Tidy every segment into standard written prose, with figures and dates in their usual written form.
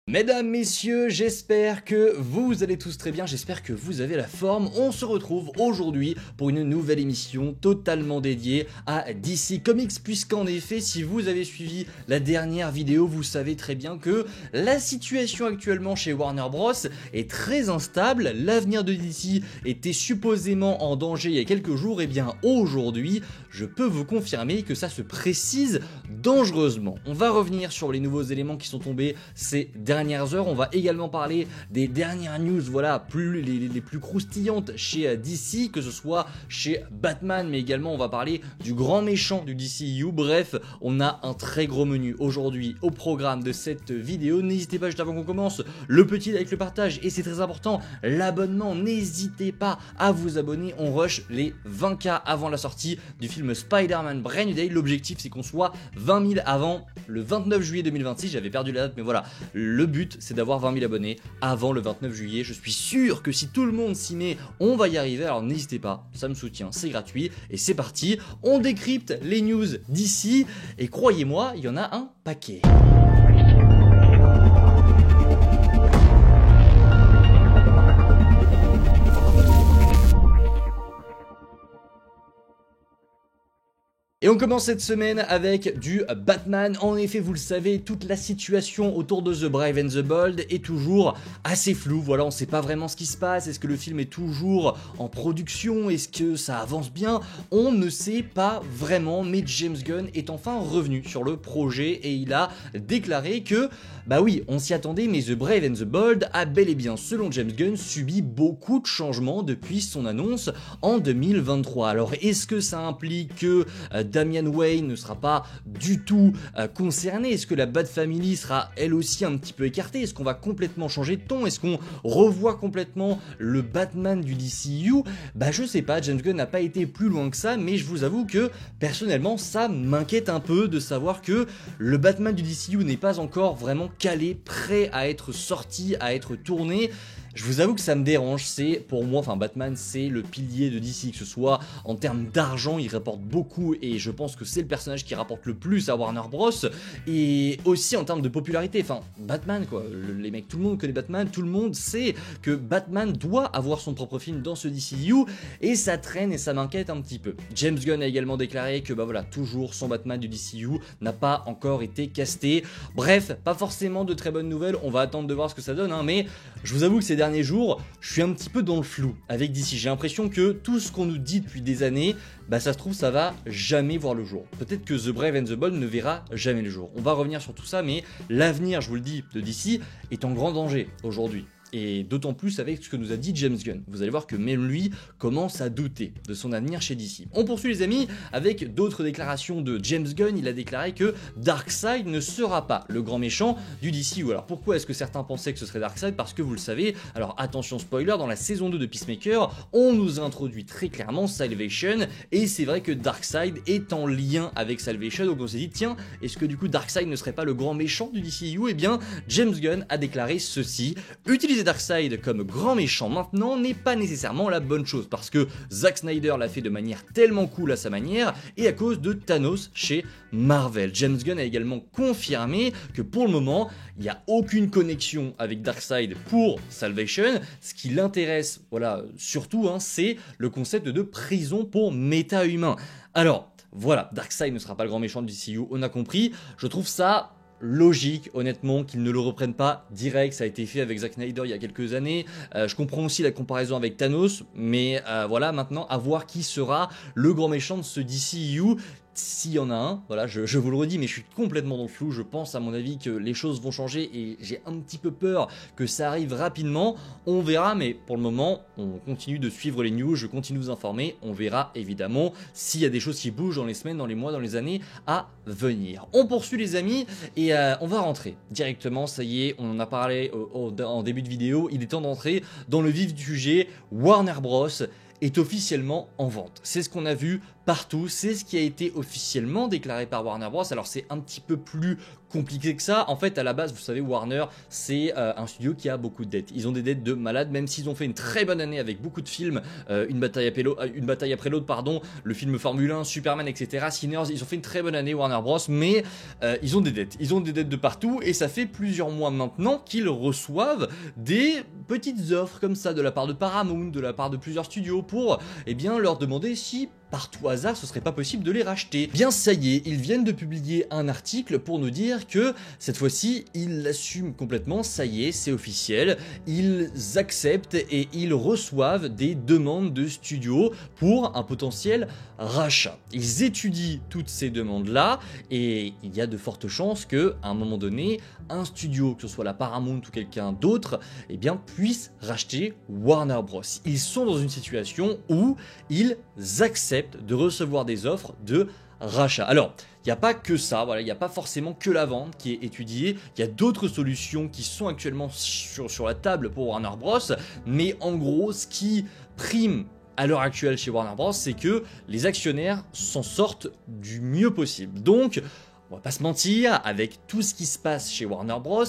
Mesdames, messieurs, j'espère que vous allez tous très bien, j'espère que vous avez la forme. On se retrouve aujourd'hui pour une nouvelle émission totalement dédiée à DC Comics, puisqu'en effet, si vous avez suivi la dernière vidéo, vous savez très bien que la situation actuellement chez Warner Bros est très instable. L'avenir de DC était supposément en danger il y a quelques jours, et bien aujourd'hui, je peux vous confirmer que ça se précise dangereusement. On va revenir sur les nouveaux éléments qui sont tombés ces dernières heures. On va également parler des dernières news, voilà, les plus croustillantes chez DC, que ce soit chez Batman, mais également on va parler du grand méchant du DCU. Bref, on a un très gros menu aujourd'hui au programme de cette vidéo. N'hésitez pas, juste avant qu'on commence, le petit like, le partage, et c'est très important, l'abonnement. N'hésitez pas à vous abonner. On rush les 20K avant la sortie du film Spider-Man Brand New Day. L'objectif, c'est qu'on soit 20 000 avant le 29 juillet 2026. J'avais perdu la date, mais voilà, le but, c'est d'avoir 20 000 abonnés avant le 29 juillet. Je suis sûr que si tout le monde s'y met, on va y arriver. Alors n'hésitez pas, ça me soutient, c'est gratuit. Et c'est parti, on décrypte les news d'ici. Et croyez-moi, il y en a un paquet. Et on commence cette semaine avec du Batman. En effet, vous le savez, toute la situation autour de The Brave and the Bold est toujours assez floue. Voilà, on ne sait pas vraiment ce qui se passe. Est-ce que le film est toujours en production? Est-ce que ça avance bien? On ne sait pas vraiment, mais James Gunn est enfin revenu sur le projet et il a déclaré que, bah oui, on s'y attendait, mais The Brave and the Bold a bel et bien, selon James Gunn, subi beaucoup de changements depuis son annonce en 2023. Alors, est-ce que ça implique que Damian Wayne ne sera pas du tout concerné? Est-ce que la Bat Family sera elle aussi un petit peu écartée? Est-ce qu'on va complètement changer de ton? Est-ce qu'on revoit complètement le Batman du DCU? Bah je sais pas, James Gunn n'a pas été plus loin que ça, mais je vous avoue que personnellement ça m'inquiète un peu de savoir que le Batman du DCU n'est pas encore vraiment calé, prêt à être sorti, à être tourné. Je vous avoue que ça me dérange, c'est pour moi, enfin Batman c'est le pilier de DC, que ce soit en termes d'argent, il rapporte beaucoup et je pense que c'est le personnage qui rapporte le plus à Warner Bros. Et aussi en termes de popularité, enfin Batman quoi, les mecs, tout le monde connaît Batman, tout le monde sait que Batman doit avoir son propre film dans ce DCU et ça traîne et ça m'inquiète un petit peu. James Gunn a également déclaré que bah voilà, toujours son Batman du DCU n'a pas encore été casté. Bref, pas forcément de très bonnes nouvelles, on va attendre de voir ce que ça donne, hein, mais je vous avoue que ces derniers jours, je suis un petit peu dans le flou avec DC. J'ai l'impression que tout ce qu'on nous dit depuis des années, bah ça se trouve ça va jamais voir le jour. Peut-être que The Brave and the Bold ne verra jamais le jour. On va revenir sur tout ça, mais l'avenir, je vous le dis, de DC est en grand danger aujourd'hui. Et d'autant plus avec ce que nous a dit James Gunn. Vous allez voir que même lui commence à douter de son avenir chez DC. On poursuit les amis avec d'autres déclarations de James Gunn. Il a déclaré que Darkseid ne sera pas le grand méchant du DCU. Alors pourquoi est-ce que certains pensaient que ce serait Darkseid? Parce que vous le savez, alors attention spoiler, dans la saison 2 de Peacemaker, on nous a introduit très clairement Salvation. Et c'est vrai que Darkseid est en lien avec Salvation. Donc on s'est dit tiens, est-ce que du coup Darkseid ne serait pas le grand méchant du DCU? Eh bien James Gunn a déclaré ceci: utiliser Darkseid comme grand méchant maintenant n'est pas nécessairement la bonne chose parce que Zack Snyder l'a fait de manière tellement cool à sa manière et à cause de Thanos chez Marvel. James Gunn a également confirmé que pour le moment il n'y a aucune connexion avec Darkseid pour Salvation. Ce qui l'intéresse, voilà, surtout hein, c'est le concept de prison pour méta-humains. Alors voilà, Darkseid ne sera pas le grand méchant du DCU, on a compris. Je trouve ça logique, honnêtement, qu'ils ne le reprennent pas direct. Ça a été fait avec Zack Snyder il y a quelques années. Je comprends aussi la comparaison avec Thanos, mais voilà, maintenant, à voir qui sera le grand méchant de ce DCU. S'il y en a un, voilà, je vous le redis, mais je suis complètement dans le flou. Je pense à mon avis que les choses vont changer et j'ai un petit peu peur que ça arrive rapidement. On verra, mais pour le moment, on continue de suivre les news, je continue de vous informer. On verra évidemment s'il y a des choses qui bougent dans les semaines, dans les mois, dans les années à venir. On poursuit les amis et on va rentrer directement. Ça y est, on en a parlé en début de vidéo. Il est temps d'entrer dans le vif du sujet. Warner Bros est officiellement en vente. C'est ce qu'on a vu partout. C'est ce qui a été officiellement déclaré par Warner Bros. Alors c'est un petit peu plus compliqué que ça. En fait, à la base, vous savez, Warner, c'est un studio qui a beaucoup de dettes. Ils ont des dettes de malades, même s'ils ont fait une très bonne année avec beaucoup de films, une bataille après l'autre, pardon, le film Formule 1, Superman, etc., Sinners, ils ont fait une très bonne année, Warner Bros, mais ils ont des dettes. Ils ont des dettes de partout, et ça fait plusieurs mois maintenant qu'ils reçoivent des petites offres comme ça de la part de Paramount, de la part de plusieurs studios, pour, eh bien, leur demander si par tout hasard, ce serait pas possible de les racheter. Bien, ça y est, ils viennent de publier un article pour nous dire que cette fois-ci, ils l'assument complètement, ça y est, c'est officiel, ils acceptent et ils reçoivent des demandes de studios pour un potentiel rachat. Ils étudient toutes ces demandes-là et il y a de fortes chances que, à un moment donné, un studio, que ce soit la Paramount ou quelqu'un d'autre, eh bien, puisse racheter Warner Bros. Ils sont dans une situation où ils acceptent de recevoir des offres de rachat. Alors, il n'y a pas que ça, voilà, il n'y a pas forcément que la vente qui est étudiée, il y a d'autres solutions qui sont actuellement sur la table pour Warner Bros, mais en gros, ce qui prime à l'heure actuelle chez Warner Bros, c'est que les actionnaires s'en sortent du mieux possible. Donc, on va pas se mentir, avec tout ce qui se passe chez Warner Bros,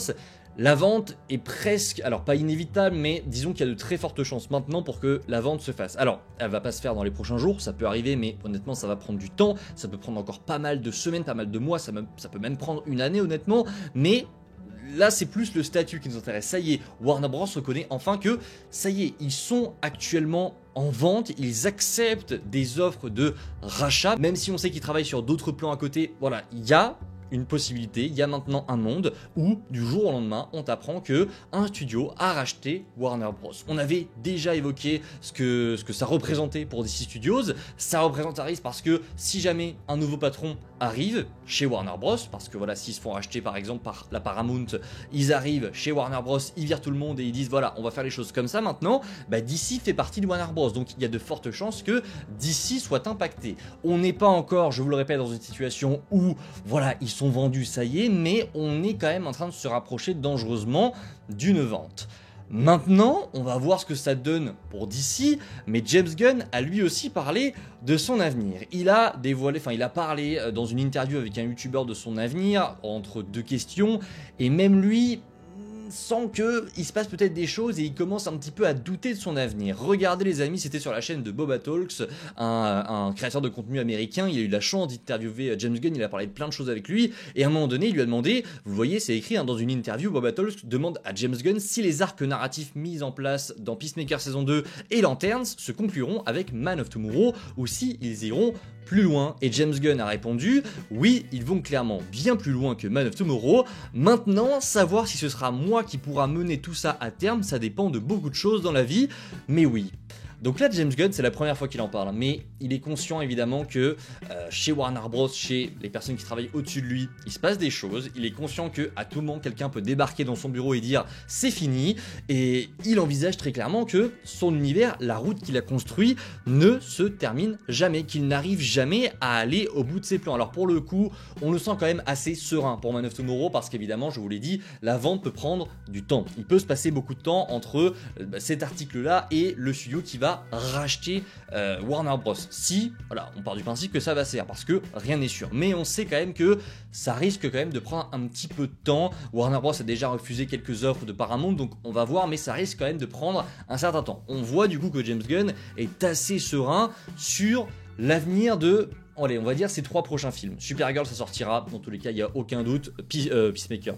la vente est presque, alors pas inévitable, mais disons qu'il y a de très fortes chances maintenant pour que la vente se fasse. Alors, elle va pas se faire dans les prochains jours, ça peut arriver, mais honnêtement, ça va prendre du temps, ça peut prendre encore pas mal de semaines, pas mal de mois, ça peut même prendre une année honnêtement, mais là, c'est plus le statut qui nous intéresse. Ça y est, Warner Bros reconnaît enfin que, ça y est, ils sont actuellement en vente, ils acceptent des offres de rachat, même si on sait qu'ils travaillent sur d'autres plans à côté, voilà, il y a une possibilité, il y a maintenant un monde où du jour au lendemain on t'apprend que un studio a racheté Warner Bros. On avait déjà évoqué ce que ça représentait pour DC Studios, ça représente un risque parce que si jamais un nouveau patron arrive chez Warner Bros, parce que voilà, s'ils se font racheter par exemple par la Paramount, ils arrivent chez Warner Bros, ils virent tout le monde et ils disent voilà, on va faire les choses comme ça maintenant, bah DC fait partie de Warner Bros, donc il y a de fortes chances que DC soit impacté. On n'est pas encore, je vous le répète, dans une situation où voilà, ils sont vendus, ça y est, mais on est quand même en train de se rapprocher dangereusement d'une vente. Maintenant, on va voir ce que ça donne pour DC, mais James Gunn a lui aussi parlé de son avenir. Il a dévoilé, il a parlé dans une interview avec un youtubeur de son avenir, entre deux questions, et même lui sent qu'il se passe peut-être des choses et il commence un petit peu à douter de son avenir. Regardez les amis, c'était sur la chaîne de Boba Talks, un créateur de contenu américain, il a eu la chance d'interviewer James Gunn, il a parlé de plein de choses avec lui, et à un moment donné il lui a demandé, vous voyez c'est écrit dans une interview, Boba Talks demande à James Gunn si les arcs narratifs mis en place dans Peacemaker saison 2 et Lanterns se concluront avec Man of Tomorrow, ou si ils iront plus loin, et James Gunn a répondu oui, ils vont clairement bien plus loin que Man of Tomorrow. Maintenant, savoir si ce sera moi qui pourra mener tout ça à terme, ça dépend de beaucoup de choses dans la vie, mais oui. Donc là, James Gunn, c'est la première fois qu'il en parle, mais il est conscient évidemment que chez Warner Bros, chez les personnes qui travaillent au-dessus de lui, il se passe des choses. Il est conscient que à tout moment, quelqu'un peut débarquer dans son bureau et dire c'est fini. Et il envisage très clairement que son univers, la route qu'il a construit, ne se termine jamais, qu'il n'arrive jamais à aller au bout de ses plans. Alors pour le coup, on le sent quand même assez serein pour Man of Tomorrow parce qu'évidemment, je vous l'ai dit, la vente peut prendre du temps. Il peut se passer beaucoup de temps entre cet article-là et le studio qui va racheter Warner Bros. Si, voilà, on part du principe que ça va se faire parce que rien n'est sûr. Mais on sait quand même que ça risque quand même de prendre un petit peu de temps. Warner Bros a déjà refusé quelques offres de Paramount, donc on va voir, mais ça risque quand même de prendre un certain temps. On voit du coup que James Gunn est assez serein sur l'avenir de... Allez, on va dire ces 3 prochains films. Supergirl, ça sortira, dans tous les cas, il n'y a aucun doute. Peacemaker,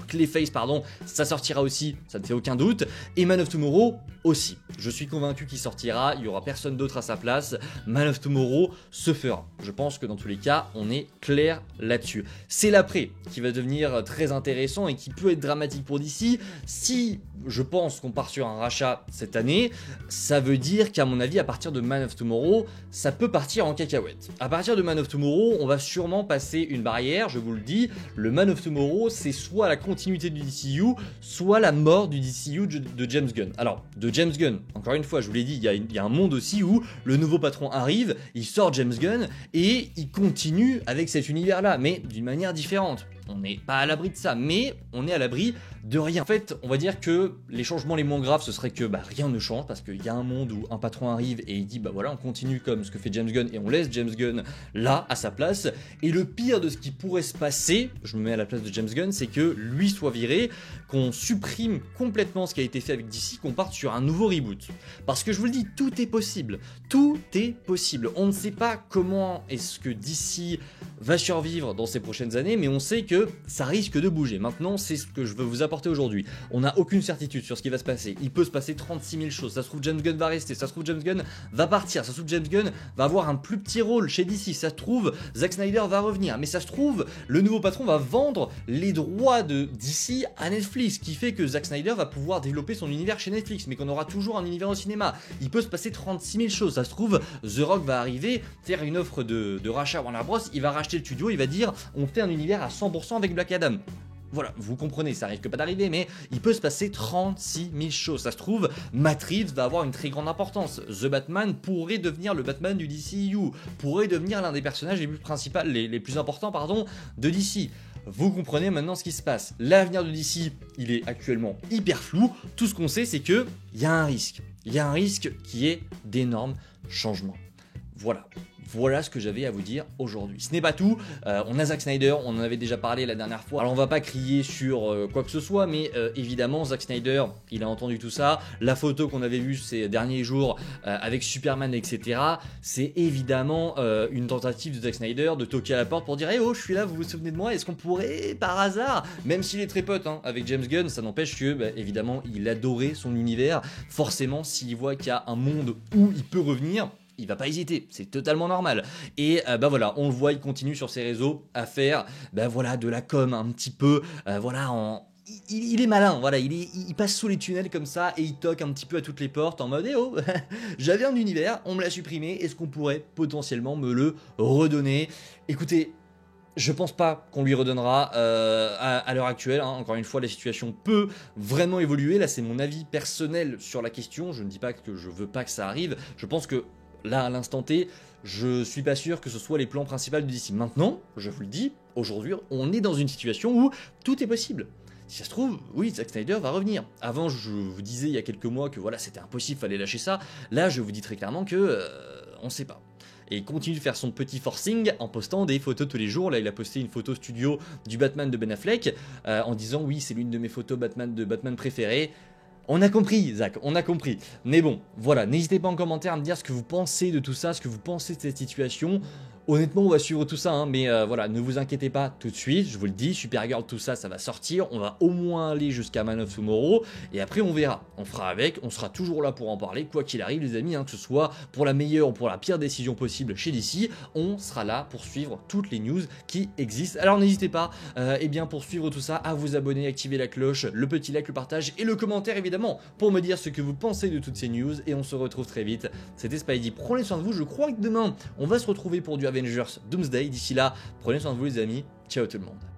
Clayface, pardon, ça sortira aussi, ça ne fait aucun doute. Et Man of Tomorrow aussi. Je suis convaincu qu'il sortira, il n'y aura personne d'autre à sa place. Man of Tomorrow se fera. Je pense que dans tous les cas, on est clair là-dessus. C'est l'après qui va devenir très intéressant et qui peut être dramatique pour DC. Si je pense qu'on part sur un rachat cette année, ça veut dire qu'à mon avis, à partir de Man of Tomorrow, ça peut partir en cacahuète. À partir de Man of Tomorrow, on va sûrement passer une barrière, je vous le dis. Le Man of Tomorrow, c'est soit la continuité du DCU, soit la mort du DCU de James Gunn. Alors, de James Gunn, encore une fois, je vous l'ai dit, il y a un monde aussi où le nouveau patron arrive, il sort James Gunn et il continue avec cet univers-là, mais d'une manière différente. on n'est pas à l'abri de ça, mais on est à l'abri de rien. En fait, on va dire que les changements les moins graves, ce serait que rien ne change, parce qu'il y a un monde où un patron arrive et il dit voilà, on continue comme ce que fait James Gunn et on laisse James Gunn là, à sa place. Et le pire de ce qui pourrait se passer, je me mets à la place de James Gunn, c'est que lui soit viré, qu'on supprime complètement ce qui a été fait avec DC, qu'on parte sur un nouveau reboot. Parce que je vous le dis, tout est possible. Tout est possible. On ne sait pas comment est-ce que DC va survivre dans ces prochaines années, mais on sait que ça risque de bouger. Maintenant, c'est ce que je veux vous apporter aujourd'hui. On n'a aucune certitude sur ce qui va se passer. Il peut se passer 36 000 choses. Ça se trouve, James Gunn va rester. Ça se trouve, James Gunn va partir. Ça se trouve, James Gunn va avoir un plus petit rôle chez DC. Ça se trouve, Zack Snyder va revenir. Mais ça se trouve, le nouveau patron va vendre les droits de DC à Netflix, qui fait que Zack Snyder va pouvoir développer son univers chez Netflix, mais qu'on aura toujours un univers au cinéma. Il peut se passer 36 000 choses. Ça se trouve, The Rock va arriver, faire une offre de rachat Warner Bros. Il va racheter le studio, il va dire on fait un univers à 100% avec Black Adam. Voilà, vous comprenez, ça risque pas d'arriver, mais il peut se passer 36 000 choses. Ça se trouve, Matt Reeves va avoir une très grande importance. The Batman pourrait devenir le Batman du DCU, pourrait devenir l'un des personnages les plus importants de DC. Vous comprenez maintenant ce qui se passe. L'avenir de DC, il est actuellement hyper flou. Tout ce qu'on sait, c'est qu'il y a un risque. Il y a un risque qui est d'énormes changements. Voilà ce que j'avais à vous dire aujourd'hui. Ce n'est pas tout, on a Zack Snyder, on en avait déjà parlé la dernière fois. Alors on va pas crier sur quoi que ce soit, mais évidemment Zack Snyder, il a entendu tout ça. La photo qu'on avait vue ces derniers jours avec Superman, etc. C'est évidemment une tentative de Zack Snyder de toquer à la porte pour dire « Eh oh, je suis là, vous vous souvenez de moi, est-ce qu'on pourrait, par hasard ?» Même s'il est très pote avec James Gunn, ça n'empêche que, évidemment, il adorait son univers. Forcément, s'il voit qu'il y a un monde où il peut revenir, il va pas hésiter, c'est totalement normal. Et voilà, on le voit, il continue sur ses réseaux à faire de la com un petit peu, il est malin, voilà, il passe sous les tunnels comme ça et il toque un petit peu à toutes les portes en mode « Eh oh, j'avais un univers, on me l'a supprimé, est-ce qu'on pourrait potentiellement me le redonner ?» Écoutez, je pense pas qu'on lui redonnera à l'heure actuelle, encore une fois la situation peut vraiment évoluer, là c'est mon avis personnel sur la question, je ne dis pas que je veux pas que ça arrive, je pense que là à l'instant T, je suis pas sûr que ce soit les plans principaux de DC. Maintenant, je vous le dis, aujourd'hui on est dans une situation où tout est possible. Si ça se trouve, oui, Zack Snyder va revenir. Avant, je vous disais il y a quelques mois que voilà, c'était impossible, fallait lâcher ça. Là, je vous dis très clairement que on sait pas. Et il continue de faire son petit forcing en postant des photos tous les jours. Là, il a posté une photo studio du Batman de Ben Affleck en disant oui, c'est l'une de mes photos de Batman préférées. On a compris, Zach, on a compris. Mais bon, voilà, n'hésitez pas en commentaire à me dire ce que vous pensez de tout ça, ce que vous pensez de cette situation. Honnêtement, on va suivre tout ça, mais voilà, ne vous inquiétez pas tout de suite, je vous le dis, Supergirl, tout ça, ça va sortir, on va au moins aller jusqu'à Man of Tomorrow, et après on verra, on fera avec, on sera toujours là pour en parler, quoi qu'il arrive les amis, que ce soit pour la meilleure ou pour la pire décision possible chez DC, on sera là pour suivre toutes les news qui existent. Alors n'hésitez pas, pour suivre tout ça, à vous abonner, activer la cloche, le petit like, le partage et le commentaire évidemment, pour me dire ce que vous pensez de toutes ces news, et on se retrouve très vite. C'était Spidey, prenez soin de vous, je crois que demain, on va se retrouver pour du Avengers Doomsday. D'ici là, prenez soin de vous les amis, ciao tout le monde.